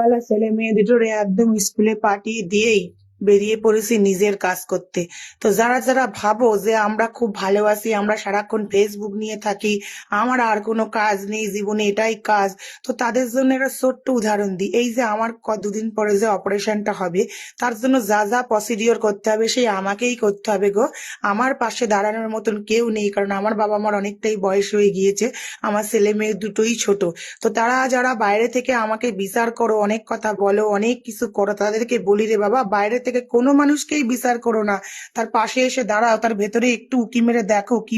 সকালবেলা ছেলে মেয়ে দুটোরে একদম স্কুলে পাঠিয়ে দিয়েই বেরিয়ে পড়েছি নিজের কাজ করতে। তো যারা যারা ভাবো যে আমরা খুব ভালো আছি, আমরা সারাক্ষণ ফেসবুক নিয়ে থাকি, আমার আর কোনো কাজ নেই জীবনে, এটাই কাজ, তো তাদের জন্য একটা ছোট্ট উদাহরণ দিই। এই যে আমার দুদিন পরে যে অপারেশনটা হবে, তার জন্য যা যা প্রসিডিওর করতে হবে সেই আমাকেই করতে হবে গো। আমার পাশে দাঁড়ানোর মতন কেউ নেই, কারণ আমার বাবা মার অনেকটাই বয়স হয়ে গিয়েছে, আমার ছেলে মেয়ে দুটোই ছোট। তো তারা যারা বাইরে থেকে আমাকে বিচার করো, অনেক কথা বলো, অনেক কিছু করো, তাদেরকে বলি রে বাবা, বাইরে থেকে কোনো মানুষকেই বিচার করো না, তার পাশে এসে দাঁড়াও, তার ভেতরে একটু উকি মেরে দেখো কি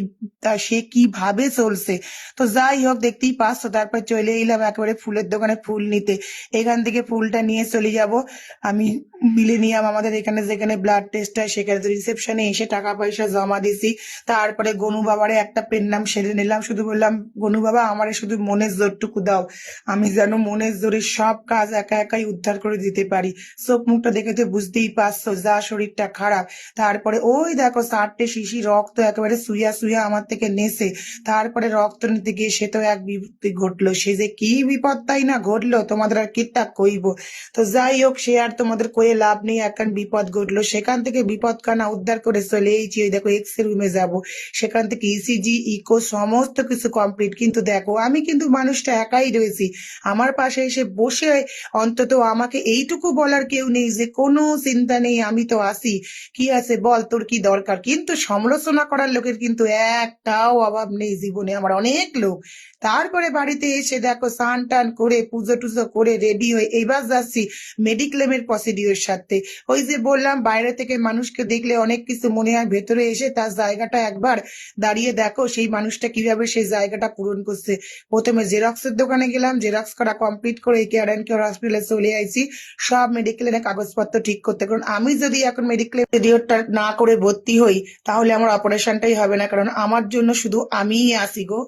সে কিভাবে চলছে। তো যাই হোক, দেখতেই পাচ্ছ, তারপর চলে এলাম একেবারে ফুলের দোকানে ফুল নিতে। এখান থেকে ফুলটা নিয়ে চলে যাব আমি মিলেনিয়াম, আমাদের এখানে যেখানে ব্লাড টেস্ট হয় সেখানে। রিসেপশনে এসে টাকা পয়সা জমা দিছি, তারপরে গনু বাবারে একটা পেন নাম সেরে নিলাম, শুধু বললাম গনু বাবা আমারে শুধু মনের জোরটুকু দাও, আমি যেন মনের জোরে সব কাজ একা একাই উদ্ধার করে দিতে পারি। চোখ মুখটা দেখে তো বুঝতেই পারছো যা শরীরটা খারাপ। তারপরে ওই দেখো 4টে শিশি রক্ত একেবারে সুইয়া সুইয়া আমার থেকে নেছে। তারপরে রক্ত নিতে গিয়ে সে তো এক বিপত্তি ঘটলো, সে যে কি বিপদটাই না ঘটলো তোমাদের আর কিটা কইব। তো যাই হোক, সে আর তোমাদের কয়ে লাভ নেই, একখান বিপদ ঘটলো, সেখান থেকে বিপদ কানা উদ্ধার করে চলে এইছি। ওই দেখো এক্স রুমে যাব, সেখান থেকে ইসিজি ইকো সমস্ত কিছু কমপ্লিট। কিন্তু দেখো আমি কিন্তু মানুষটা একাই রয়েছি, আমার পাশে এসে বসে অন্তত আমাকে এইটুকু বলার কেউ নেই যে কোনো চিন্তা নেই, আমি তো আছি, কি আছে বল, তোর কি দরকার। কিন্তু সমালোচনা করার লোকের কিন্তু একটাও অভাব নেই জীবনে, আমার অনেক লোক। তারপরে বাড়িতে এসে দেখো স্নান টান করে পুজো টুজো করে রেডি হয়ে এবার যাচ্ছি মেডিক্লেমের প্রসিডিওর সাথে। ওই যে বললাম বাইরে থেকে মানুষকে দেখলে অনেক কিছু মনে হয়, ভেতরে এসে তার জায়গাটা একবার দাঁড়িয়ে দেখো সেই মানুষটা কিভাবে সেই জায়গাটা পূরণ করছে। প্রথমে জেরক্সের দোকানে গেলাম, জেরক্স করা কমপ্লিট করে কেয়ার অ্যান্ড কেয়ার হসপিটালে চলে আইছি সব মেডিকেলের কাগজপত্র ঠিক করতে। কারণ আমি যদি এখন মেডিক্লেম পিরিয়ডটা না করে ভর্তি হই, তাহলে আমার অপারেশনটাই হবে না, কারণ আমার জন্য শুধু আমিই আসি গো।